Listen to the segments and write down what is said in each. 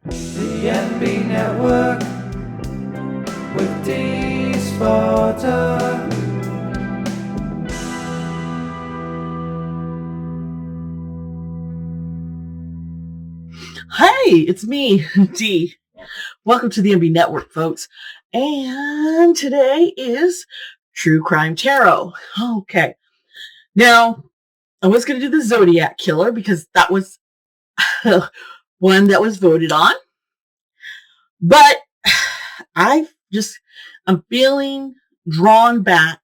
The NB Network with Dee's Photo. Hey, it's me, Dee. Welcome to the NB Network, folks. And today is True Crime Tarot. Okay. Now, I was going to do the Zodiac Killer because that was one that was voted on. But I'm feeling drawn back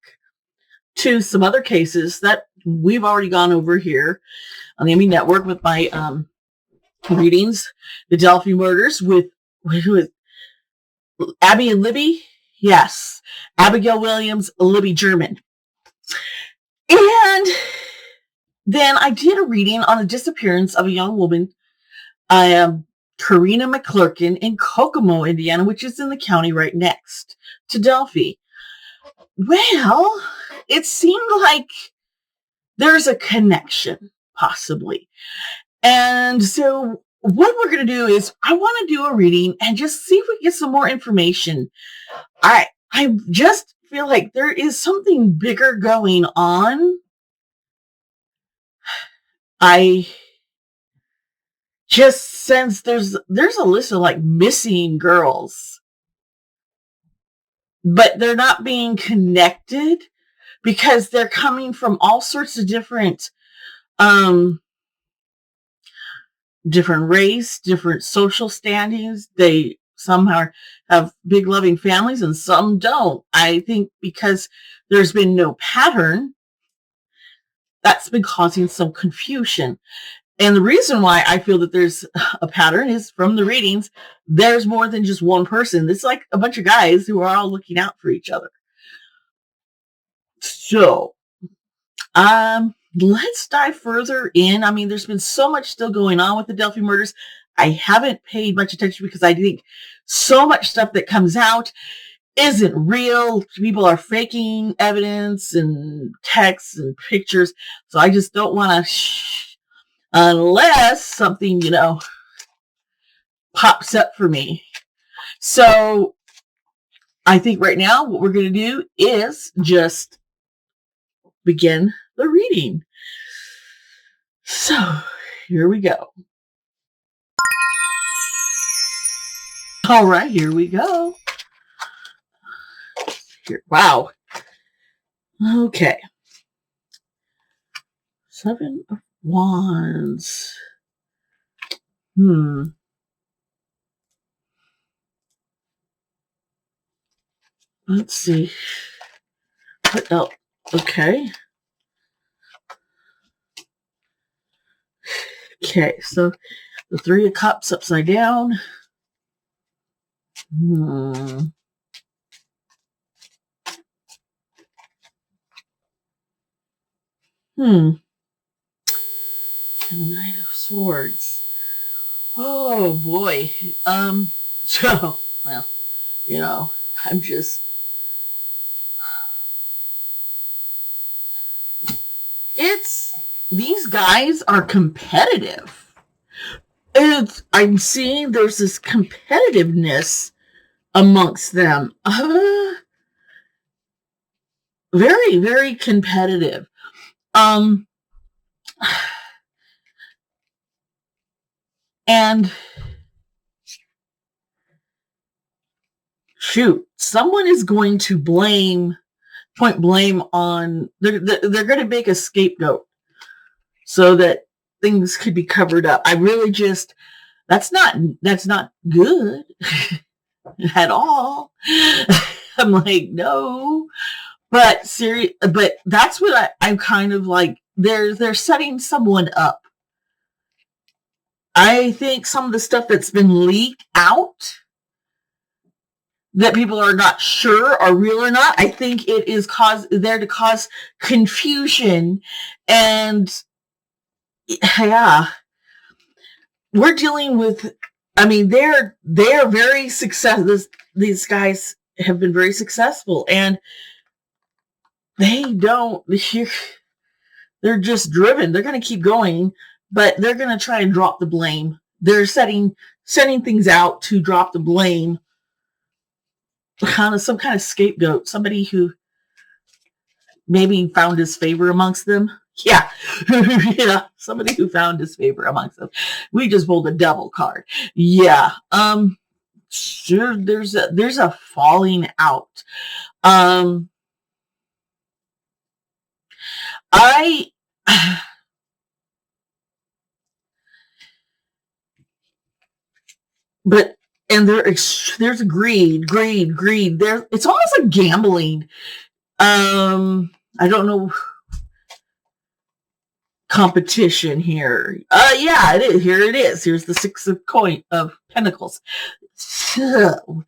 to some other cases that we've already gone over here on the NB Network with my readings. The Delphi murders with Abby and Libby. Yes. Abigail Williams, Libby German. And then I did a reading on the disappearance of a young woman, Karina McClurkin in Kokomo, Indiana, which is in the county right next to Delphi. Well, it seemed like there's a connection, possibly. And so what we're going to do is I want to do a reading and just see if we get some more information. I just feel like there is something bigger going on. I just sense there's a list of like missing girls, but they're not being connected because they're coming from all sorts of different race, different social standings. They somehow have big loving families and some don't. I think because there's been no pattern, that's been causing some confusion. And the reason why I feel that there's a pattern is from the readings, there's more than just one person. It's like a bunch of guys who are all looking out for each other. So, let's dive further in. I mean, there's been so much still going on with the Delphi murders. I haven't paid much attention because I think so much stuff that comes out isn't real. People are faking evidence and texts and pictures. So I just don't want to, unless something, pops up for me. So I think right now what we're going to do is just begin the reading. So here we go. All right, here we go. Wow. Okay. 7 of Wands. Let's see. What else? Okay. Okay, so the 3 of Cups upside down. And the 9 of Swords. Oh boy. So, well, I'm just, these guys are competitive. I'm seeing there's this competitiveness amongst them. Very, very competitive. And shoot, someone is going to point blame on, they're going to make a scapegoat so that things could be covered up. I really that's not good at all. I'm like, no, but that's what I'm kind of like, they're setting someone up. I think some of the stuff that's been leaked out that people are not sure are real or not, I think it is there to cause confusion. And yeah, we're dealing with, I mean, they're very successful. These guys have been very successful, and they're just driven. They're going to keep going, but they're going to try and drop the blame. They're setting sending things out to drop the blame on some kind of scapegoat, somebody who maybe found his favor amongst them. Yeah. Yeah, somebody who found his favor amongst them. We just pulled a devil card. Yeah. Sure, there's a falling out. I but and there's greed. There, it's almost like gambling. I don't know, competition here. Yeah, it is. Here it is. Here's the Six of Pentacles. So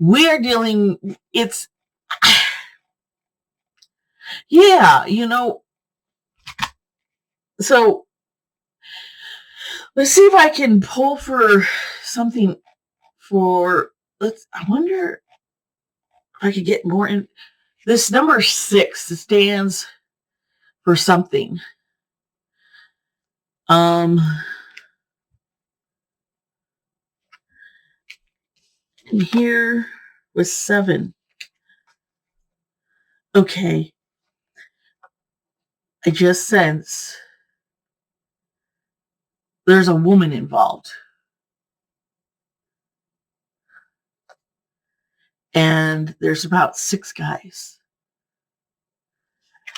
we're dealing. It's yeah, So let's see if I can pull for something for. I wonder if I could get more in. This number 6 stands for something. And here was 7. Okay. I just sense there's a woman involved. And there's about 6 guys.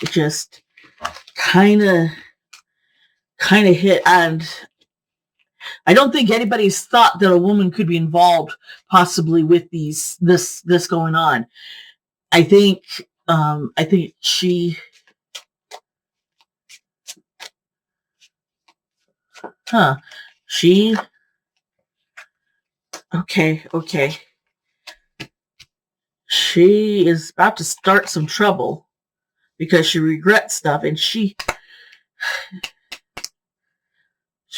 It just kind of hit, and I don't think anybody's thought that a woman could be involved possibly with this going on. I think she okay. She is about to start some trouble because she regrets stuff, and she's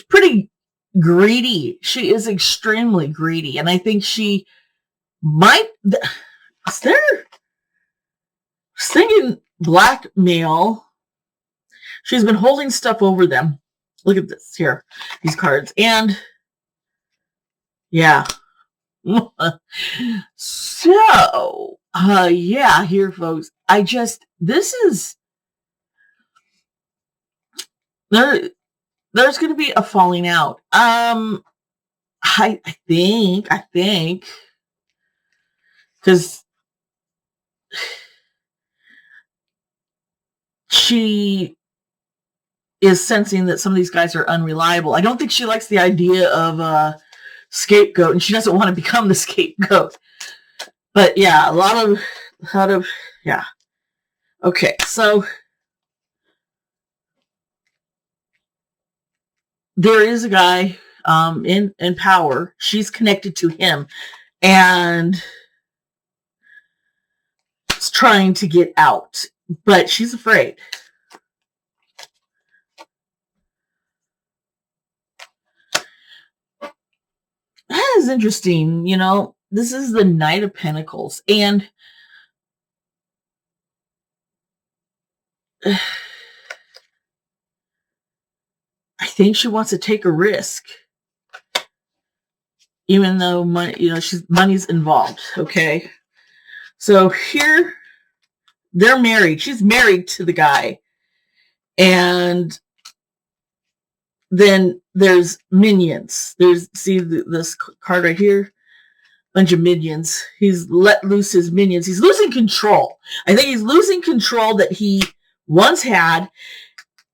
pretty greedy. She is extremely greedy, and I think she might. Is there? I was thinking blackmail. She's been holding stuff over them. Look at this here, these cards, and yeah. So, yeah, here, folks. This is there's going to be a falling out. I think, because she is sensing that some of these guys are unreliable. I don't think she likes the idea of a scapegoat, and she doesn't want to become the scapegoat. But yeah, a lot of yeah. Okay, so there is a guy in power. She's connected to him, and is trying to get out, but she's afraid. That is interesting. This is the Knight of Pentacles, and I think she wants to take a risk, even though money's involved. Okay, so here they're married. She's married to the guy, and then there's minions. See this card right here, bunch of minions. He's let loose his minions. He's losing control. I think he's losing control that he once had.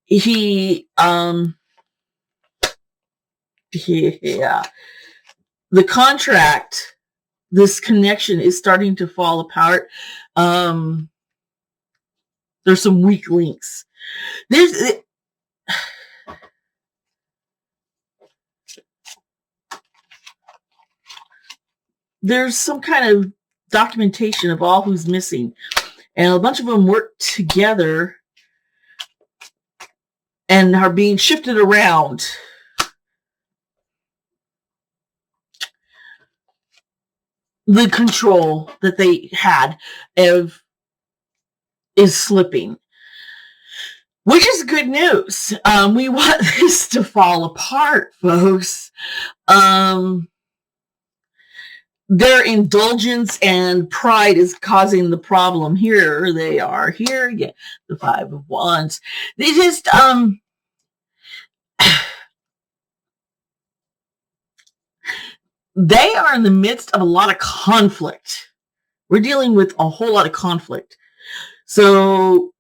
The contract, this connection is starting to fall apart. There's some weak links. There's some kind of documentation of all who's missing, and a bunch of them work together and are being shifted around. The control that they had is slipping, which is good news. We want this to fall apart, folks. their indulgence and pride is causing the problem. Here they are. Here again, the Five of Wands. They just they are in the midst of a lot of conflict. We're dealing with a whole lot of conflict. So,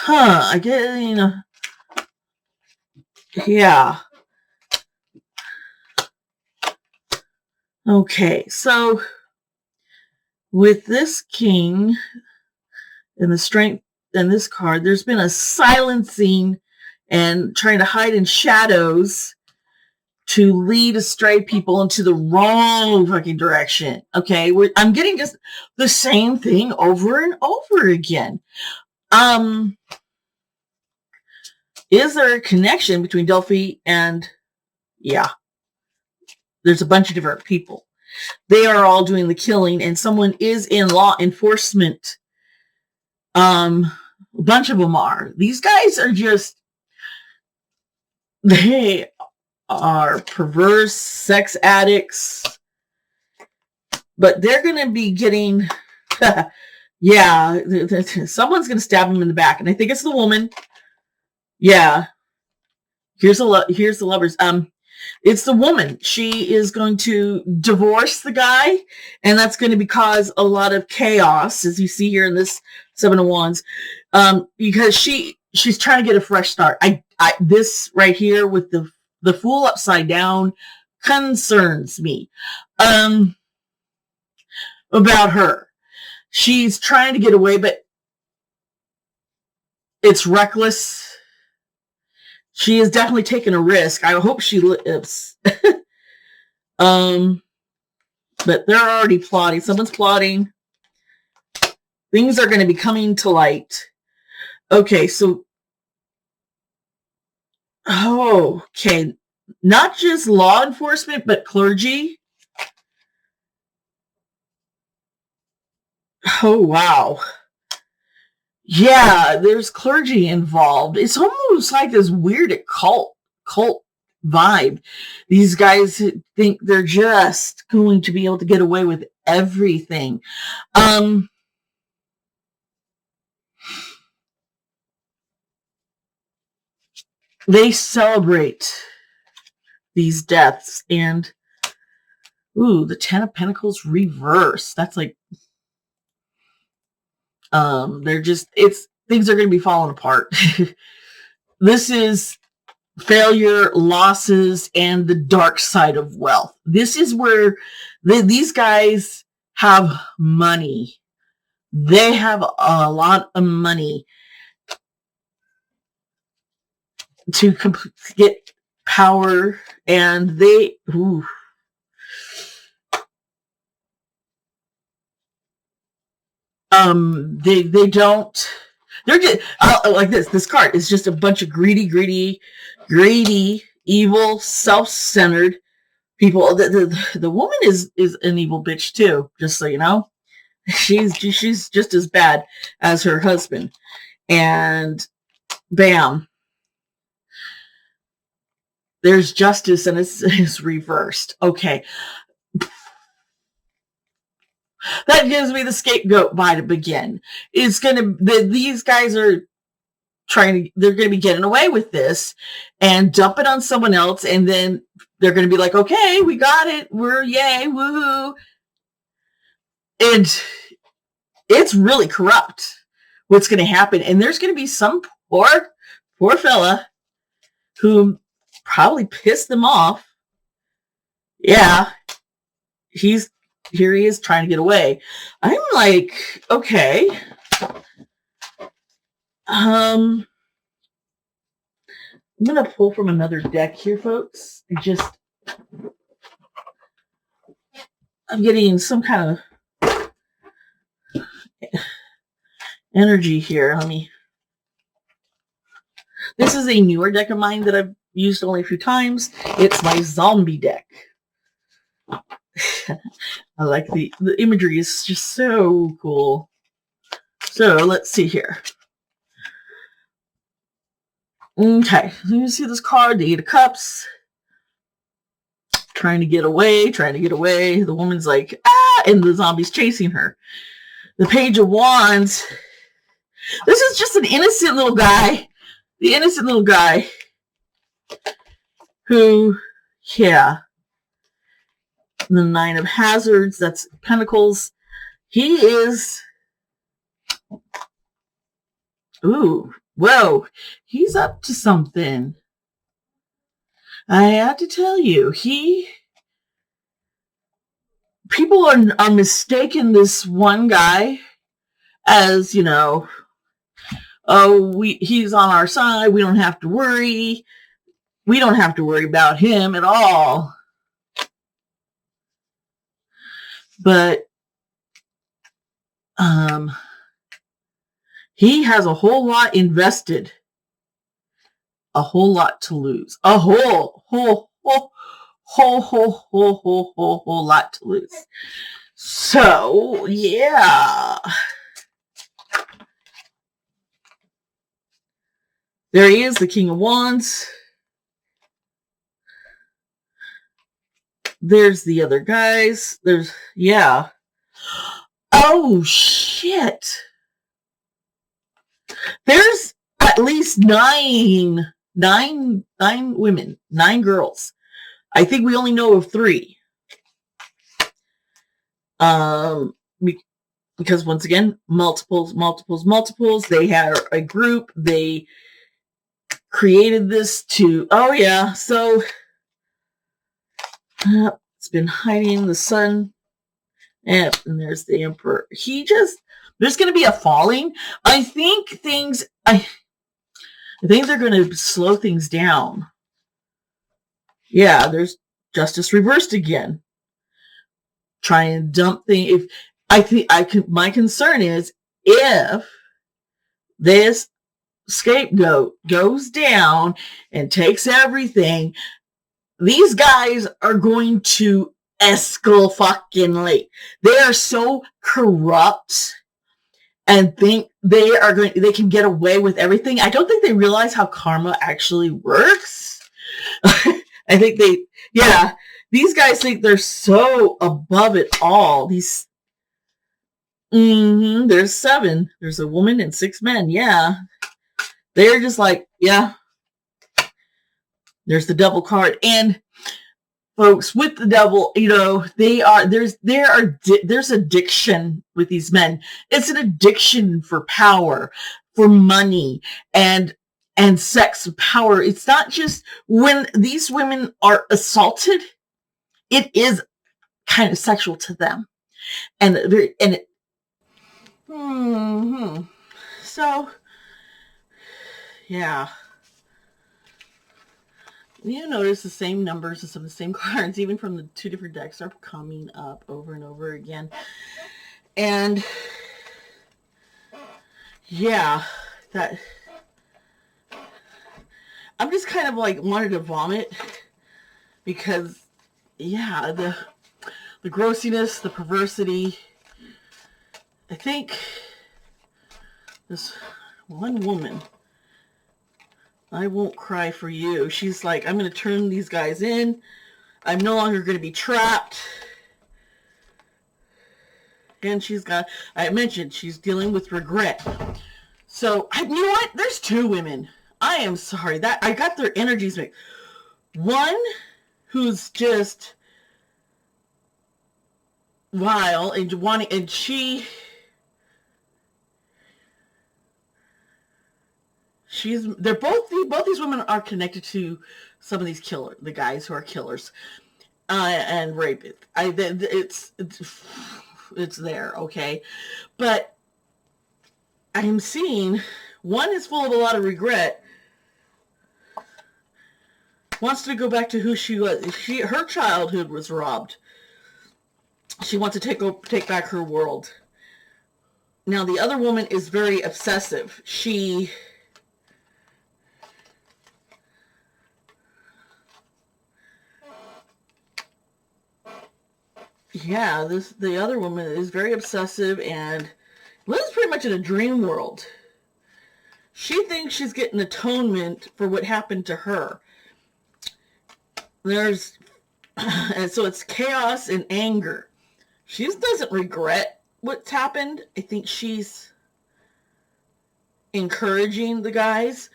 I guess, yeah. Okay, so with this king and the strength and this card, there's been a silencing and trying to hide in shadows to lead astray people into the wrong fucking direction. Okay, I'm getting just the same thing over and over again. Is there a connection between Delphi and, yeah, there's a bunch of different people. They are all doing the killing, and someone is in law enforcement. A bunch of them are. These guys are just, they are perverse sex addicts, but they're going to be getting, yeah, someone's going to stab them in the back, and I think it's the woman. Yeah, here's the lovers. It's the woman. She is going to divorce the guy, and that's going to cause a lot of chaos, as you see here in this Seven of Wands, because she's trying to get a fresh start. This right here with the Fool upside down concerns me about her. She's trying to get away, but it's reckless. She is definitely taking a risk. I hope she lives. But they're already plotting. Someone's plotting. Things are going to be coming to light. Okay, so okay. Not just law enforcement, but clergy. Oh, wow. Yeah, there's clergy involved. It's almost like this weird cult vibe. These guys think they're just going to be able to get away with everything. They celebrate these deaths, and the Ten of Pentacles reverse. That's like things are going to be falling apart. This is failure, losses, and the dark side of wealth. This is where these guys have money. They have a lot of money to get power, and they don't. They're just like this card is just a bunch of greedy, evil, self-centered people. The woman is an evil bitch too, just so you know. She's just as bad as her husband. And bam, there's justice, and it's reversed. Okay. That gives me the scapegoat vibe to begin. It's these guys are they're going to be getting away with this and dump it on someone else, and then they're going to be like, okay, we got it. We're yay, woohoo. And it's really corrupt what's going to happen. And there's going to be some poor fella who probably pissed them off. Yeah. Here he is trying to get away. I'm like, okay. I'm going to pull from another deck here, folks. I'm getting some kind of energy here. This is a newer deck of mine that I've used only a few times. It's my zombie deck. I like the imagery is just so cool. So let's see here. Okay, so you see this card, the Eight of Cups. trying to get away. The woman's like, ah, and the zombie's chasing her. The Page of Wands. This is just an innocent little guy. The innocent little guy who, yeah. The Nine of Hazards, that's Pentacles. He is, ooh, whoa, he's up to something. I have to tell you, people are mistaking this one guy as, you know, oh, he's on our side. We don't have to worry. We don't have to worry about him at all. But he has a whole lot invested, a whole lot to lose, a whole lot to lose. So, yeah. There he is, the King of Wands. There's the other guys. There's, yeah. Oh, shit. There's at least nine women, 9 girls. I think we only know of 3. Because once again, multiples. They had a group. They created this to, oh yeah. So it's been hiding in the sun. And there's the Emperor. There's going to be a falling. I think they're going to slow things down. Yeah, there's Justice reversed again. Try and dump things. My concern is if this scapegoat goes down and takes everything, these guys are going to escal-fucking-late. They are so corrupt and think they can get away with everything. I don't think they realize how karma actually works. I think these guys think they're so above it all. There's 7. There's a woman and 6 men. Yeah. They're just like, yeah. There's the devil card. And folks, with the devil, you know, there's addiction with these men. It's an addiction for power, for money, and sex and power. It's not just when these women are assaulted, it is kind of sexual to them. So, yeah. You notice the same numbers and some of the same cards, even from the 2 different decks, are coming up over and over again. And, yeah, I'm just kind of like wanted to vomit because, yeah, the grossiness, the perversity. I think this one woman, I won't cry for you. She's like, I'm going to turn these guys in. I'm no longer going to be trapped. And I mentioned, she's dealing with regret. So, you know what? There's 2 women. I am sorry. That I got their energies mixed. One who's just vile and wanting, and both these women are connected to some of these the guys who are killers, and rapists. It's there, okay? But I'm seeing one is full of a lot of regret, wants to go back to who she was. Her childhood was robbed. She wants to take back her world. Now, the other woman is very obsessive. The other woman is very obsessive and lives pretty much in a dream world. She thinks she's getting atonement for what happened to her. There's And so it's chaos and anger. She doesn't regret what's happened. I think she's encouraging the guys.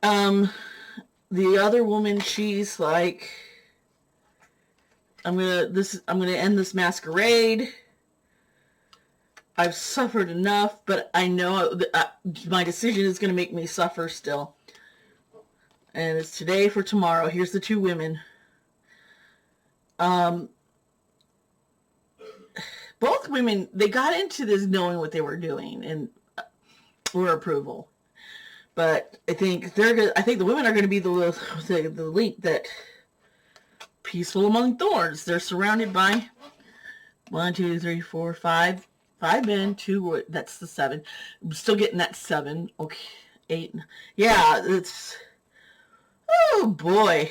The other woman, she's like, I'm gonna end this masquerade. I've suffered enough, but I know my decision is going to make me suffer still. And it's today for tomorrow. Here's the two women. Both women, they got into this knowing what they were doing and for approval. But I think the women are going to be the link that peaceful among thorns. They're surrounded by 1, 2, 3, 4, 5 men, 2, that's the 7. I'm still getting that 7. Okay, 8. Yeah, it's, oh boy.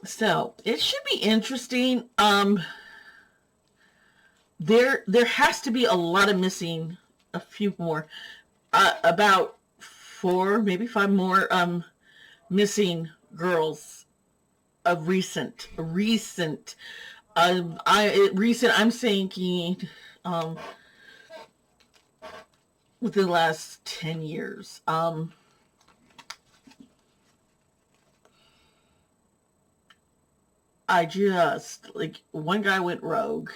So it should be interesting. There has to be a lot of missing, a few more, about 4, maybe 5 more missing girls of recent. I'm thinking within the last 10 years. I just, like, one guy went rogue.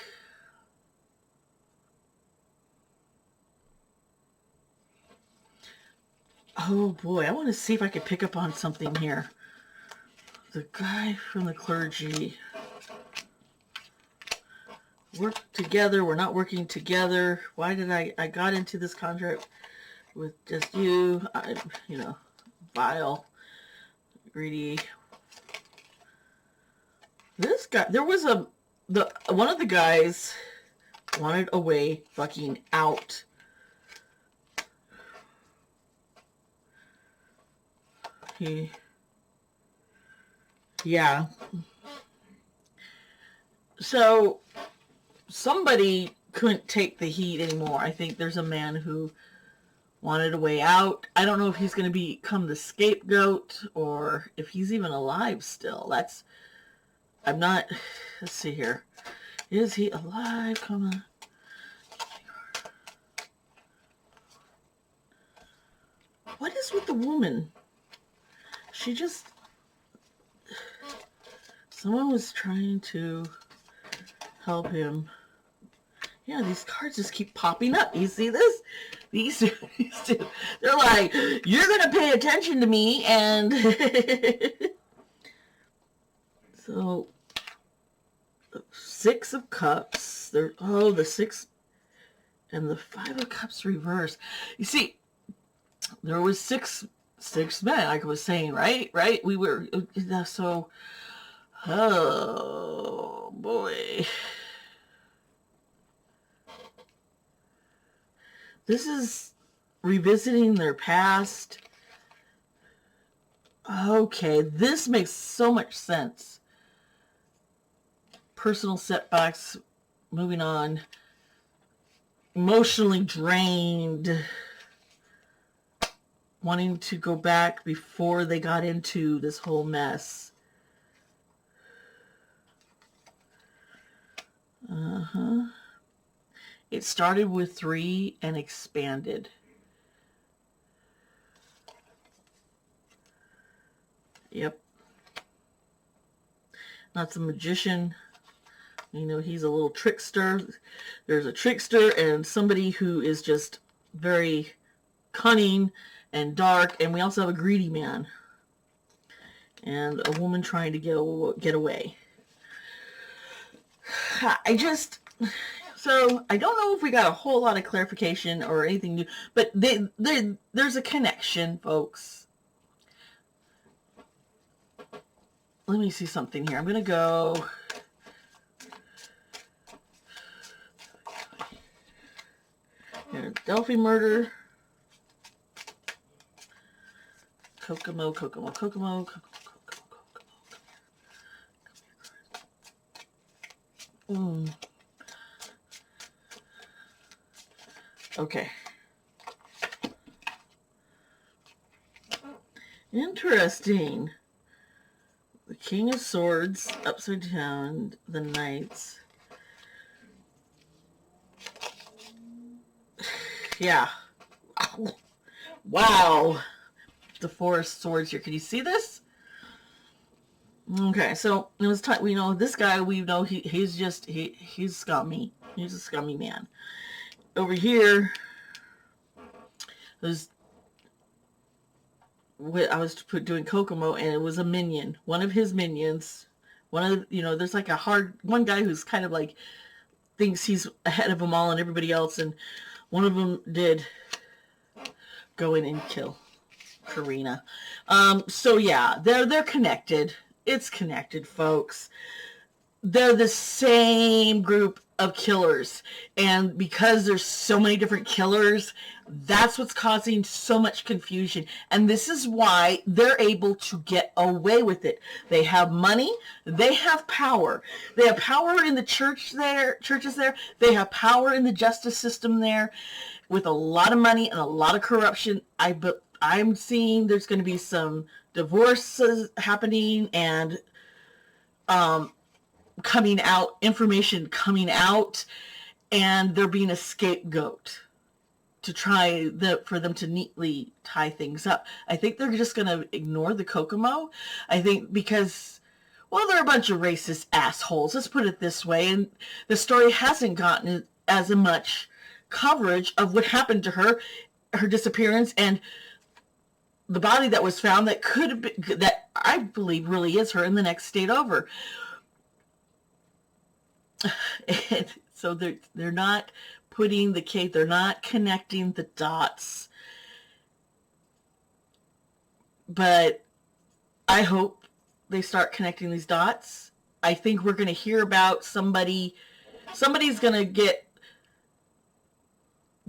Oh boy, I want to see if I could pick up on something here. The guy from the clergy. Work together, we're not working together. Why did I got into this contract with just you? Vile, greedy. This guy, there was one of the guys wanted a way fucking out. Yeah. So somebody couldn't take the heat anymore. I think there's a man who wanted a way out. I don't know if he's going to become the scapegoat or if he's even alive still. I'm not, let's see here. Is he alive? Come on. What is with the woman? She just, someone was trying to help him. Yeah, these cards just keep popping up. You see this? These two, they're like, you're going to pay attention to me. And so 6 of Cups. The 6 and the 5 of Cups reverse. You see, there was six men, like I was saying, right? We were, so, oh boy. This is revisiting their past. Okay, this makes so much sense. Personal setbacks, moving on. Emotionally drained. Wanting to go back before they got into this whole mess. It started with 3 and expanded. Yep. That's a magician. He's a little trickster. There's a trickster and somebody who is just very cunning and dark. And we also have a greedy man. And a woman trying to get away. So I don't know if we got a whole lot of clarification or anything new, but there's a connection, folks. Let me see something here. I'm going to go. Here, Delphi murder. Kokomo. Okay. Interesting. The King of Swords upside down, the Knights. Yeah. Wow. The Four of Swords here. Can you see this? Okay, so it was time. We know this guy. We know he's scummy. He's a scummy man. Over here, I was doing Kokomo, and it was a minion. One of his minions. There's like one guy who's kind of like thinks he's ahead of them all and everybody else, and one of them did go in and kill Karina. So yeah, they're connected. It's connected, folks. They're the same group of killers, and because there's so many different killers, that's what's causing so much confusion, and this is why they're able to get away with it. They have money, they have power. They have power in the churches there. They have power in the justice system there, with a lot of money and a lot of corruption. I'm seeing there's going to be some divorces happening, and information coming out, and there being a scapegoat to try for them to neatly tie things up. I think they're just going to ignore the Kokomo. I think because, well, they're a bunch of racist assholes. Let's put it this way. And the story hasn't gotten as much coverage of what happened to her disappearance, and the body that was found that could have been, that I believe really is her, in the next state over. And so they're not putting the case, they're not connecting the dots. But I hope they start connecting these dots. I think we're going to hear about somebody's going to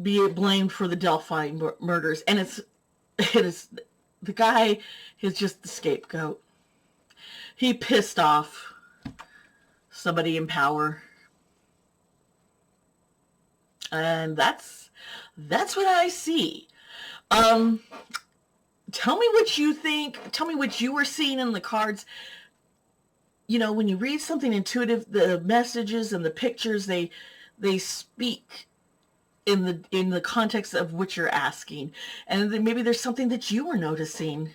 be blamed for the Delphi murders, and it is the guy is just the scapegoat. He pissed off somebody in power, and that's what I see. Tell me what you think. Tell me what you were seeing in the cards. When you read something intuitive, the messages and the pictures, they speak in the context of what you're asking, and then maybe there's something that you were noticing.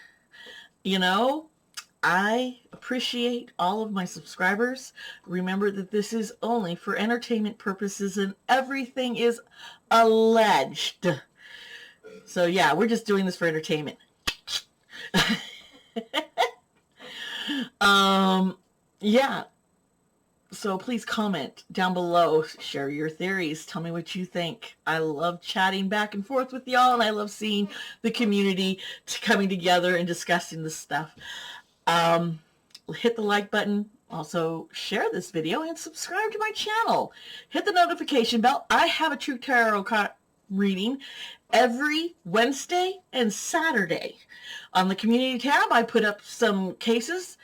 I appreciate all of my subscribers. Remember that this is only for entertainment purposes, and everything is alleged. So yeah, we're just doing this for entertainment. Yeah. So please comment down below, share your theories, tell me what you think. I love chatting back and forth with y'all, and I love seeing the community coming together and discussing this stuff. Hit the like button, also share this video, and subscribe to my channel. Hit the notification bell. I have a True Tarot card reading every Wednesday and Saturday. On the community tab, I put up some cases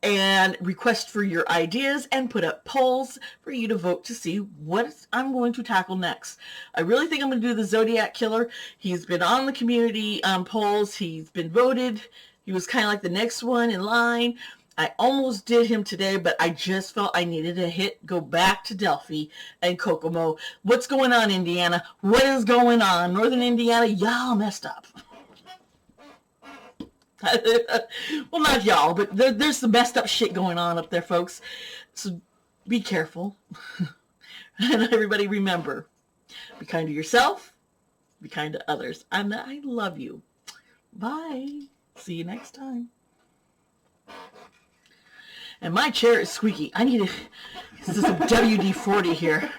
and request for your ideas, and put up polls for you to vote to see what I'm going to tackle next. I really think I'm going to do the Zodiac Killer. He's been on the community polls. He's been voted. He was kind of like the next one in line. I almost did him today, but I just felt I needed to go back to Delphi and Kokomo. What's going on, Indiana? What is going on? Northern Indiana, y'all messed up. Well, not y'all, but there's some messed up shit going on up there, folks. So be careful. And everybody remember, be kind to yourself, be kind to others. I love you. Bye. See you next time. And my chair is squeaky. I need some WD-40 here.